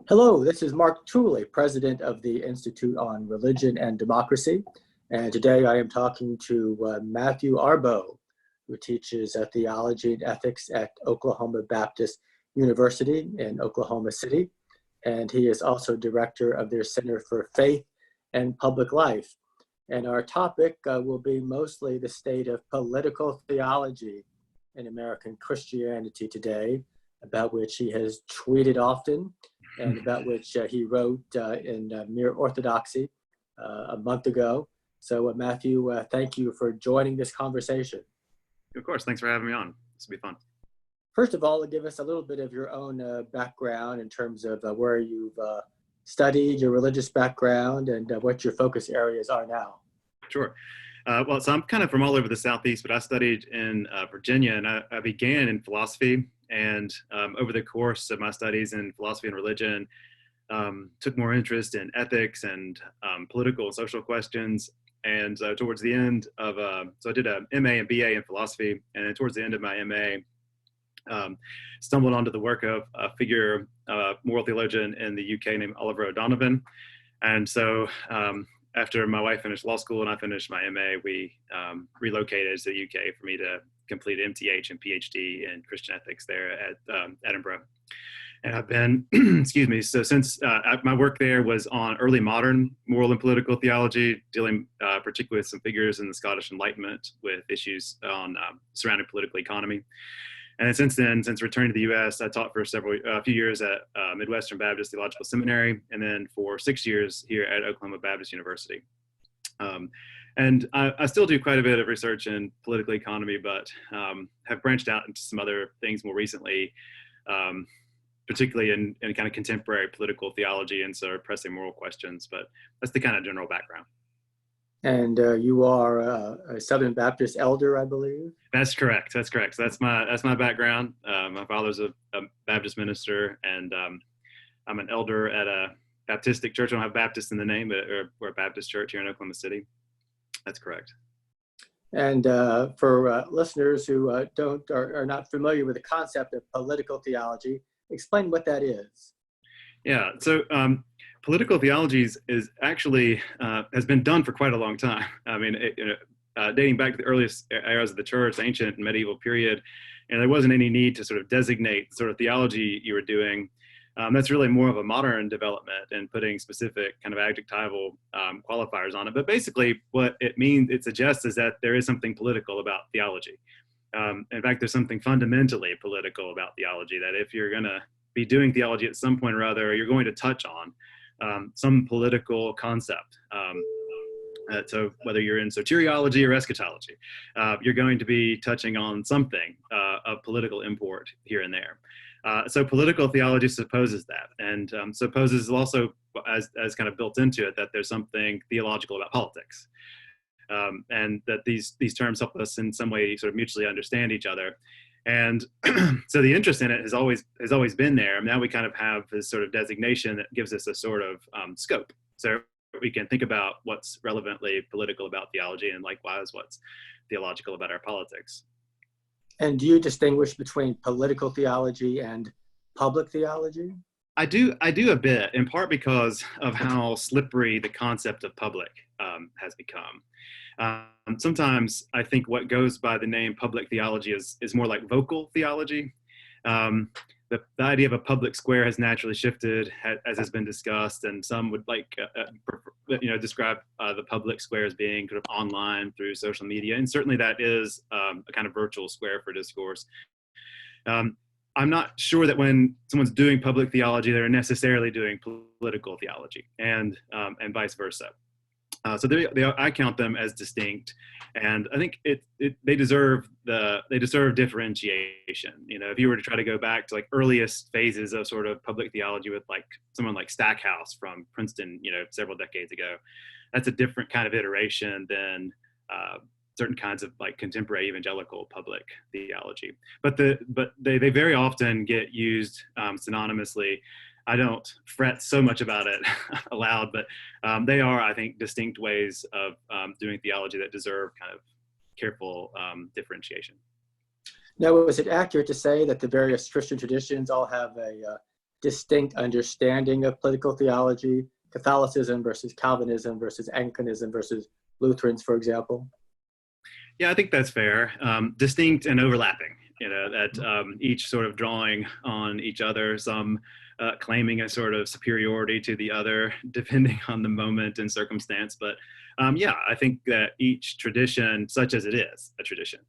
Hello, this is Mark Tooley, President of the Institute on Religion and Democracy. And today I am talking to Matthew Arbo, who teaches theology and ethics at Oklahoma Baptist University in Oklahoma City. And he is also director of their Center for Faith and Public Life. And our topic will be mostly the state of political theology in American Christianity today, about which he has tweeted often, and about which he wrote in Mere Orthodoxy a month ago. So Matthew, thank you for joining this conversation. Of course, thanks for having me on. This will be fun. First of all, give us a little bit of your own background in terms of where you've studied, your religious background, and what your focus areas are now. Sure. Well, so I'm kind of from all over the Southeast, but I studied in Virginia, and I began in philosophy. And over the course of my studies in philosophy and religion, took more interest in ethics and political and social questions. And towards the end of, so I did a MA and BA in philosophy, and then towards the end of my MA, stumbled onto the work of a figure, moral theologian in the UK named Oliver O'Donovan. And so after my wife finished law school and I finished my MA, we relocated to the UK for me to complete MTH and PhD in Christian ethics there at Edinburgh. And I've been, excuse me, so since my work there was on early modern moral and political theology, dealing particularly with some figures in the Scottish Enlightenment with issues on surrounding political economy. And then since returning to the U.S., I taught for a few years at Midwestern Baptist Theological Seminary, and then for 6 years here at Oklahoma Baptist University. And I still do quite a bit of research in political economy, but have branched out into some other things more recently, particularly in kind of contemporary political theology and sort of pressing moral questions. But that's the kind of general background. And you are a Southern Baptist elder, I believe? That's correct. That's correct. So that's my background. My father's a Baptist minister, and I'm an elder at a Baptistic church. I don't have Baptist in the name, but we're a Baptist church here in Oklahoma City. That's correct. And for listeners who are not familiar with the concept of political theology, explain what that is. Yeah, so political theology is actually has been done for quite a long time. I mean, dating back to the earliest eras of the church, ancient and medieval period, and there wasn't any need to sort of designate the sort of theology you were doing. That's really more of a modern development and putting specific kind of adjectival qualifiers on it. But basically what it suggests is that there is something political about theology. In fact, there's something fundamentally political about theology, that if you're going to be doing theology at some point or other, you're going to touch on some political concept. So whether you're in soteriology or eschatology, you're going to be touching on something of political import here and there. So political theology supposes that, and supposes also, as kind of built into it, that there's something theological about politics, and that these terms help us in some way sort of mutually understand each other. And so the interest in it has always been there. And now we kind of have this sort of designation that gives us a sort of scope. So we can think about what's relevantly political about theology, and likewise what's theological about our politics. And do you distinguish between political theology and public theology? I do a bit, in part because of how slippery the concept of public has become. Sometimes I think what goes by the name public theology is more like vocal theology. The idea of a public square has naturally shifted, as has been discussed, and some would describe the public square as being kind of online through social media, and certainly that is a kind of virtual square for discourse. I'm not sure that when someone's doing public theology, they're necessarily doing political theology, and vice versa. So I count them as distinct, and I think they deserve differentiation. You know, if you were to try to go back to like earliest phases of sort of public theology with like someone like Stackhouse from Princeton, several decades ago, that's a different kind of iteration than certain kinds of like contemporary evangelical public theology. But they very often get used synonymously. I don't fret so much about it aloud, but they are, I think, distinct ways of doing theology that deserve kind of careful differentiation. Now, is it accurate to say that the various Christian traditions all have a distinct understanding of political theology, Catholicism versus Calvinism versus Anglicanism versus Lutherans, for example? Yeah, I think that's fair. Distinct and overlapping, that each sort of drawing on each other, some claiming a sort of superiority to the other, depending on the moment and circumstance. But yeah, I think that each tradition, such as it is a tradition,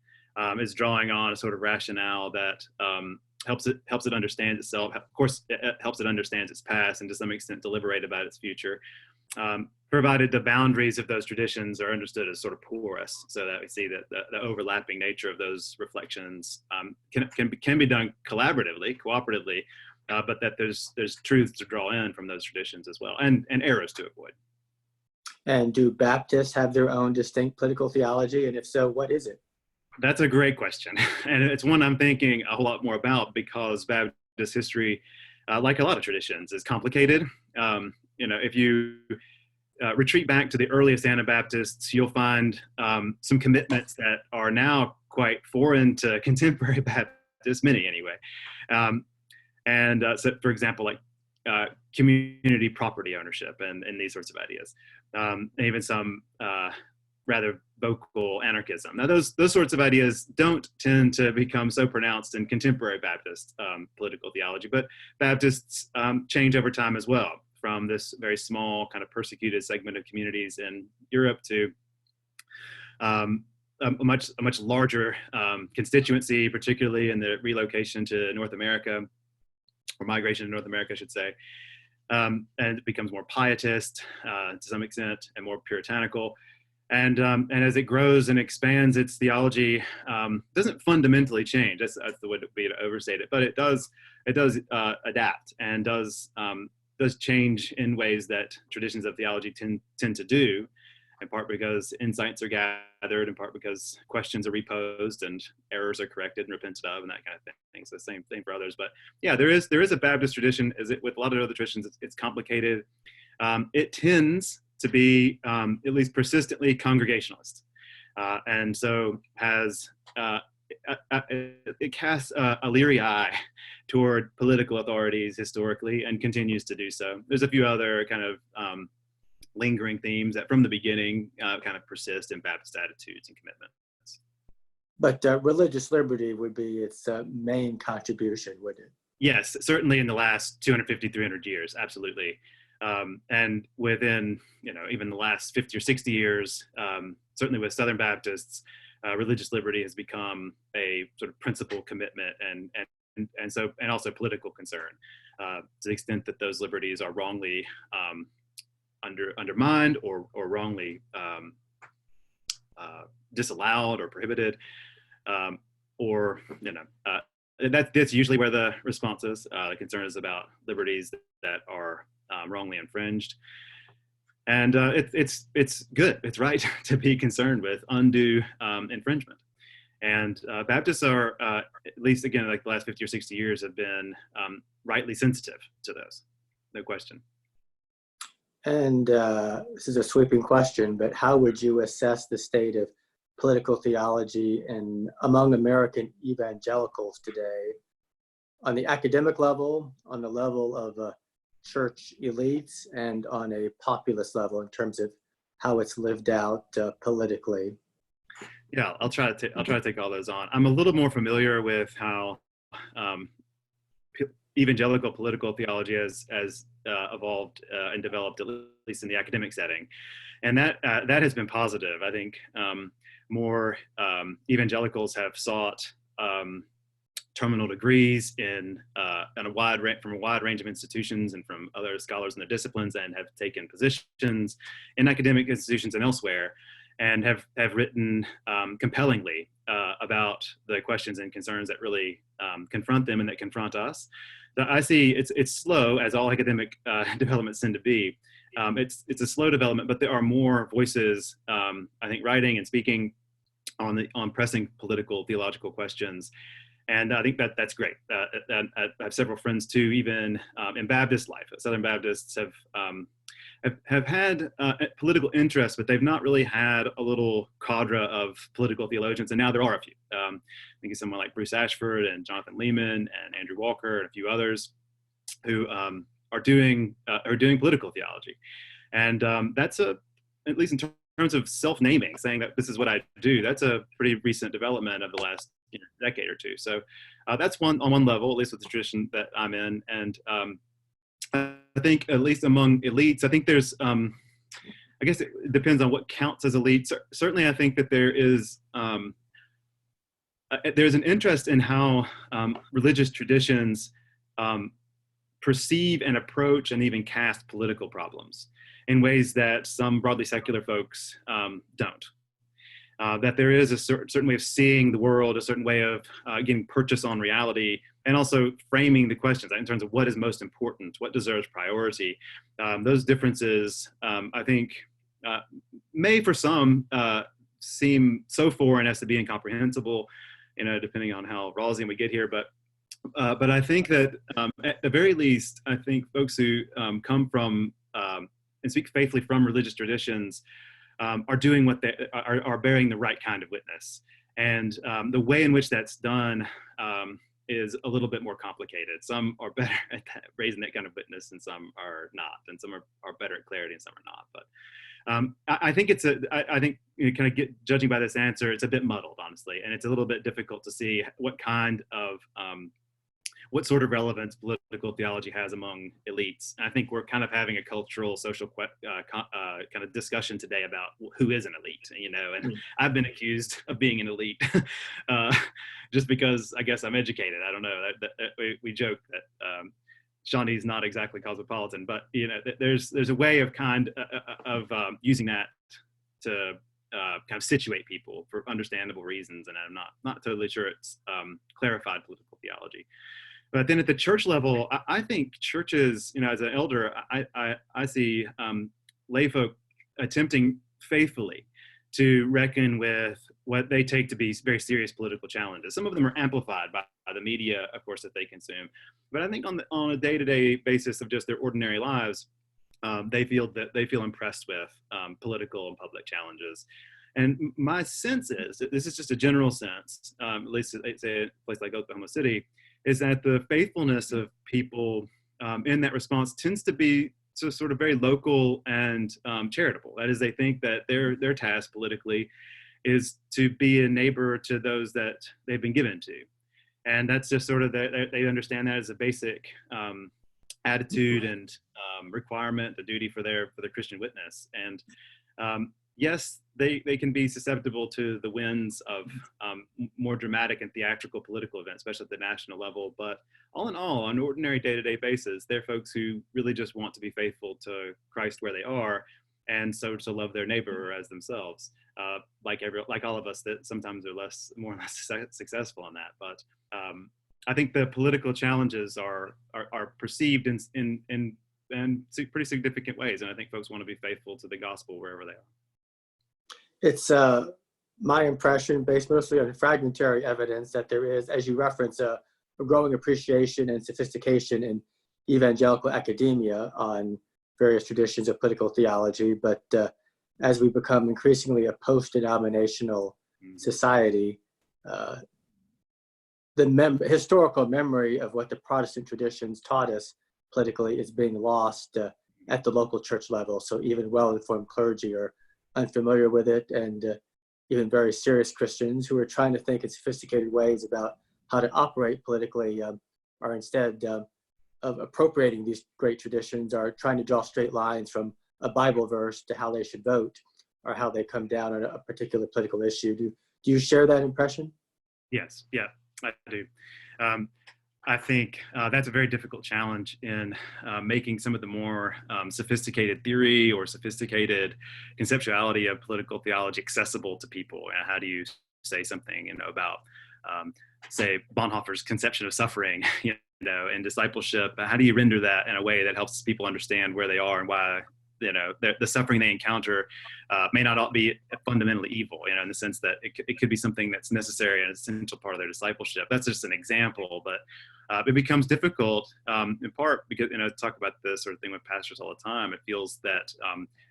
is drawing on a sort of rationale that helps it understand itself. Of course, it helps it understand its past and to some extent deliberate about its future, provided the boundaries of those traditions are understood as sort of porous, so that we see that the overlapping nature of those reflections can be done collaboratively, cooperatively, but that there's truths to draw in from those traditions as well, and errors to avoid. And do Baptists have their own distinct political theology? And if so, what is it? That's a great question. And it's one I'm thinking a whole lot more about because Baptist history, like a lot of traditions, is complicated. If you retreat back to the earliest Anabaptists, you'll find some commitments that are now quite foreign to contemporary Baptists, many anyway. So, for example, like community property ownership and these sorts of ideas, and even some rather vocal anarchism. Now, those sorts of ideas don't tend to become so pronounced in contemporary Baptist political theology, but Baptists change over time as well, from this very small kind of persecuted segment of communities in Europe to a much larger constituency, particularly in the relocation to North America, or migration to North America, I should say. And it becomes more pietist to some extent and more puritanical. And as it grows and expands, its theology doesn't fundamentally change. That's the way to overstate it. But it does adapt and does change in ways that traditions of theology tend to do, in part because insights are gathered, in part because questions are reposed and errors are corrected and repented of, and that kind of thing. So same thing for others. But yeah, there is a Baptist tradition. As it with a lot of other traditions, it's complicated. It tends to be at least persistently Congregationalist, and so has it casts a leery eye toward political authorities historically, and continues to do so. There's a few other kind of lingering themes that from the beginning kind of persist in Baptist attitudes and commitments. But religious liberty would be its main contribution, would it? Yes, certainly in the last 250, 300 years, absolutely. And within, even the last 50 or 60 years, certainly with Southern Baptists, religious liberty has become a sort of principal commitment and also political concern, to the extent that those liberties are wrongly undermined or wrongly disallowed or prohibited, that's usually where the response is. The concern is about liberties that are wrongly infringed, and it's good. It's right to be concerned with undue infringement. And Baptists are, at least again, like the last 50 or 60 years, have been rightly sensitive to those, no question. And this is a sweeping question, but how would you assess the state of political theology among American evangelicals today, on the academic level, on the level of church elites, and on a populist level in terms of how it's lived out politically? Yeah, I'll try to take all those on. I'm a little more familiar with how evangelical political theology has evolved and developed, at least in the academic setting, and that has been positive. I think more evangelicals have sought terminal degrees from a wide range of institutions and from other scholars in their disciplines, and have taken positions in academic institutions and elsewhere, and have written compellingly about the questions and concerns that really confront them and that confront us. I see it's slow, as all academic developments tend to be. It's a slow development, but there are more voices, I think, writing and speaking on pressing political theological questions. And I think that's great. I have several friends too, even in Baptist life. Southern Baptists have had political interest, but they've not really had a little cadre of political theologians. And now there are a few. I think of someone like Bruce Ashford and Jonathan Lehman and Andrew Walker and a few others. who are doing political theology, and that's at least in terms of self-naming, saying that this is what I do. That's a pretty recent development of the last decade or two. So that's on one level, at least with the tradition that I'm in, and I think at least among elites, I think there's I guess it depends on what counts as elite. Certainly, I think that there's an interest in how religious traditions perceive and approach and even cast political problems in ways that some broadly secular folks don't. That there is a certain way of seeing the world, a certain way of getting purchase on reality, and also framing the questions in terms of what is most important, what deserves priority. Those differences, I think, may for some seem so foreign as to be incomprehensible, depending on how Rawlsian we get here. But I think that at the very least, I think folks who come from and speak faithfully from religious traditions are doing what they are bearing the right kind of witness. And the way in which that's done is a little bit more complicated. Some are better at raising that kind of witness and some are not. And some are better at clarity and some are not. But I think I think kind of judging by this answer, it's a bit muddled, honestly. And it's a little bit difficult to see what sort of relevance political theology has among elites. And I think we're kind of having a cultural, social kind of discussion today about who is an elite, and I've been accused of being an elite just because I guess I'm educated. I don't know. We joke that Shawnee's not exactly cosmopolitan, but there's a way of using that to kind of situate people for understandable reasons, and I'm not totally sure it's clarified political theology. But then at the church level, I think churches, as an elder, I see lay folk attempting faithfully to reckon with what they take to be very serious political challenges. Some of them are amplified by the media, of course, that they consume. But I think on a day-to-day basis of just their ordinary lives, they feel impressed with political and public challenges. And my sense is, this is just a general sense, at least I'd say a place like Oklahoma City, is that the faithfulness of people in that response tends to be sort of very local and charitable. That is, they think that their task politically is to be a neighbor to those that they've been given to. And that's just sort of, they understand that as a basic attitude and requirement, the duty for their Christian witness. And yes, they can be susceptible to the winds of more dramatic and theatrical political events, especially at the national level. But all in all, on an ordinary day-to-day basis, they're folks who really just want to be faithful to Christ where they are, and so to love their neighbor as themselves. Like all of us, that sometimes are more or less successful on that. But I think the political challenges are perceived in pretty significant ways, and I think folks want to be faithful to the gospel wherever they are. It's my impression, based mostly on fragmentary evidence, that there is, as you reference, a growing appreciation and sophistication in evangelical academia on various traditions of political theology. But as we become increasingly a post-denominational society, the historical memory of what the Protestant traditions taught us politically is being lost at the local church level. So even well-informed clergy are unfamiliar with it, and even very serious Christians who are trying to think in sophisticated ways about how to operate politically are instead of appropriating these great traditions, are trying to draw straight lines from a Bible verse to how they should vote or how they come down on a particular political issue. Do you share that impression? Yes, yeah, I do. I think that's a very difficult challenge in making some of the more sophisticated theory or sophisticated conceptuality of political theology accessible to people. And how do you say something, about, say, Bonhoeffer's conception of suffering, and discipleship? How do you render that in a way that helps people understand where they are and why, the suffering they encounter may not all be fundamentally evil, in the sense that it could be something that's necessary and an essential part of their discipleship. That's just an example, but it becomes difficult in part because, I talk about this sort of thing with pastors all the time. It feels that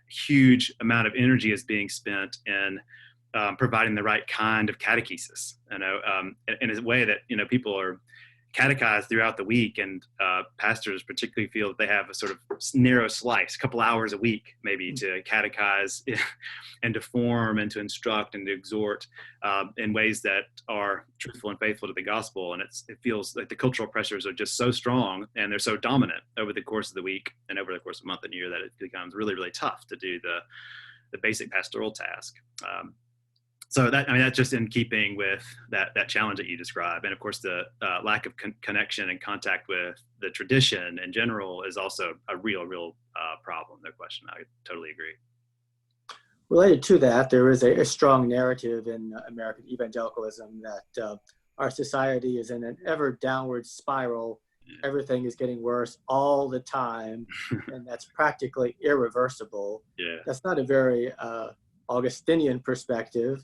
huge amount of energy is being spent in providing the right kind of catechesis, in a way that, people catechize throughout the week, and pastors particularly feel that they have a sort of narrow slice, a couple hours a week maybe, to catechize and to form and to instruct and to exhort in ways that are truthful and faithful to the gospel. And it feels like the cultural pressures are just so strong and they're so dominant over the course of the week and over the course of a month and year that it becomes really, really tough to do the basic pastoral task. So that's just in keeping with that challenge that you describe. And of course, the lack of connection and contact with the tradition in general is also a real problem. No question. I totally agree. Related to that, there is a strong narrative in American evangelicalism that our society is in an ever downward spiral. Everything is getting worse all the time, and that's practically irreversible. Yeah. That's not a very Augustinian perspective,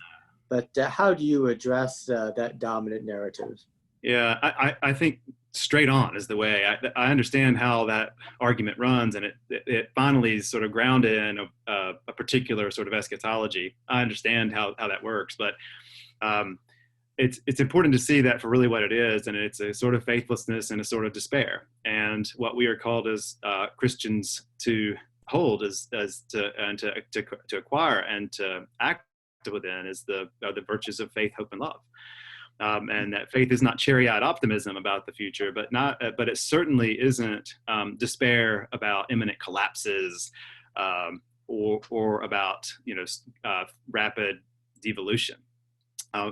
but how do you address that dominant narrative? Yeah, I think straight on is the way. I understand how that argument runs, and it finally is sort of grounded in a particular sort of eschatology. I understand how that works, but it's important to see that for really what it is, and it's a sort of faithlessness and a sort of despair. And what we are called as Christians to hold to acquire and to act within is the virtues of faith, hope, and love. And that faith is not cherry-eyed optimism about the future, but it certainly isn't despair about imminent collapses or about rapid devolution.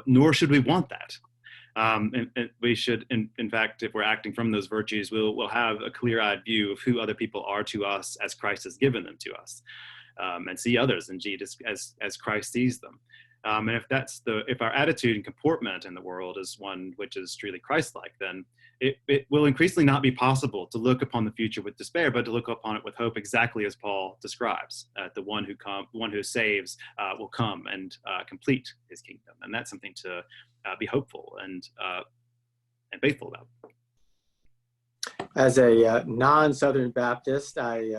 Nor should we want that. And we should, in fact, if we're acting from those virtues, we'll have a clear-eyed view of who other people are to us as Christ has given them to us, and see others indeed as Christ sees them. And if our attitude and comportment in the world is one which is truly Christ-like, then it will increasingly not be possible to look upon the future with despair, but to look upon it with hope, exactly as Paul describes. The one who saves will come and complete his kingdom, and that's something to be hopeful and faithful about. As a non-Southern Baptist, I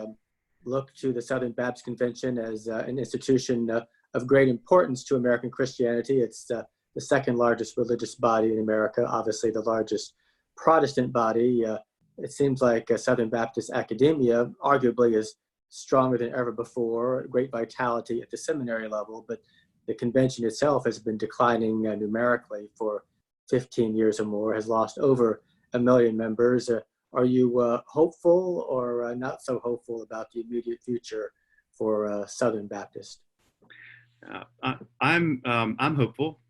look to the Southern Baptist Convention as an institution of great importance to American Christianity. It's the second largest religious body in America, obviously the largest Protestant body. It seems like Southern Baptist academia arguably is stronger than ever before, great vitality at the seminary level, but the convention itself has been declining numerically for 15 years or more, has lost over 1 million members. Are you hopeful or not so hopeful about the immediate future for Southern Baptist? I'm hopeful.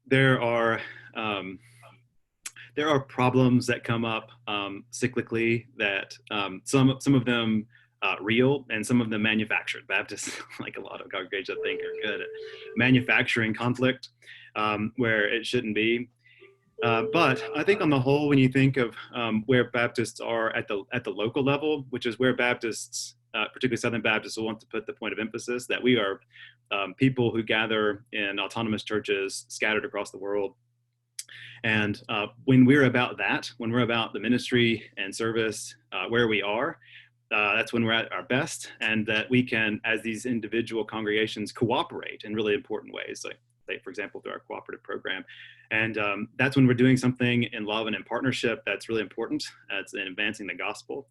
There are problems that come up cyclically that some of them real and some of them manufactured. Baptists, like a lot of congregations, I think, are good at manufacturing conflict where it shouldn't be. But I think on the whole, when you think of where Baptists are at the local level, which is where Baptists, particularly Southern Baptists, will want to put the point of emphasis, that we are people who gather in autonomous churches scattered across the world. And when we're about that, when we're about the ministry and service where we are, that's when we're at our best, and that we can, as these individual congregations, cooperate in really important ways, like for example, through our cooperative program. And that's when we're doing something in love and in partnership that's really important. It's in advancing the gospel.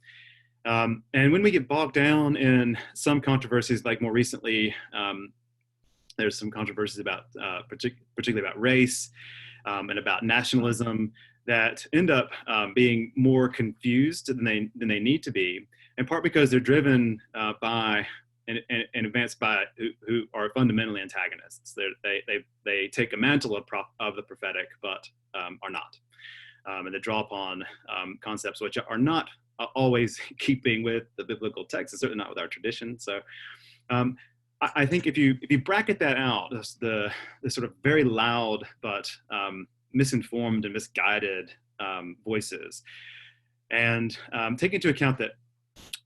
And when we get bogged down in some controversies, like more recently, there's some controversies about, particularly about race and about nationalism, that end up being more confused than they need to be, in part because they're driven by and advanced by who are fundamentally antagonists. They take a mantle of the prophetic, but are not, and they draw upon concepts which are not always keeping with the biblical text, and certainly not with our tradition. So I think if you bracket that out, the sort of very loud but misinformed and misguided voices, and take into account that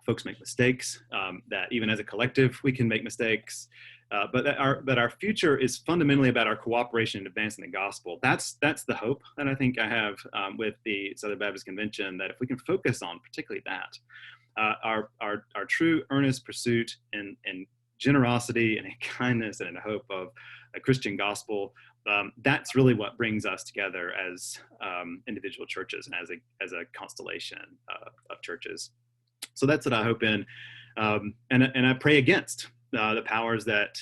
folks make mistakes, that even as a collective we can make mistakes, but that our future is fundamentally about our cooperation in advancing the gospel. That's the hope that I think I have with the Southern Baptist Convention, that if we can focus on particularly that, our true earnest pursuit and generosity and in kindness and in hope of a Christian gospel. That's really what brings us together as individual churches and as a constellation of churches. So that's what I hope in, and I pray against the powers that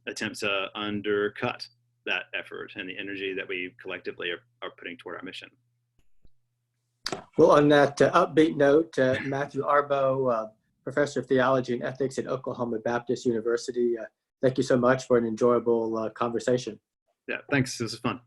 attempt to undercut that effort and the energy that we collectively are putting toward our mission. Well, on that upbeat note, Matthew Arbo, Professor of Theology and Ethics at Oklahoma Baptist University, thank you so much for an enjoyable conversation. Yeah, thanks. This was fun.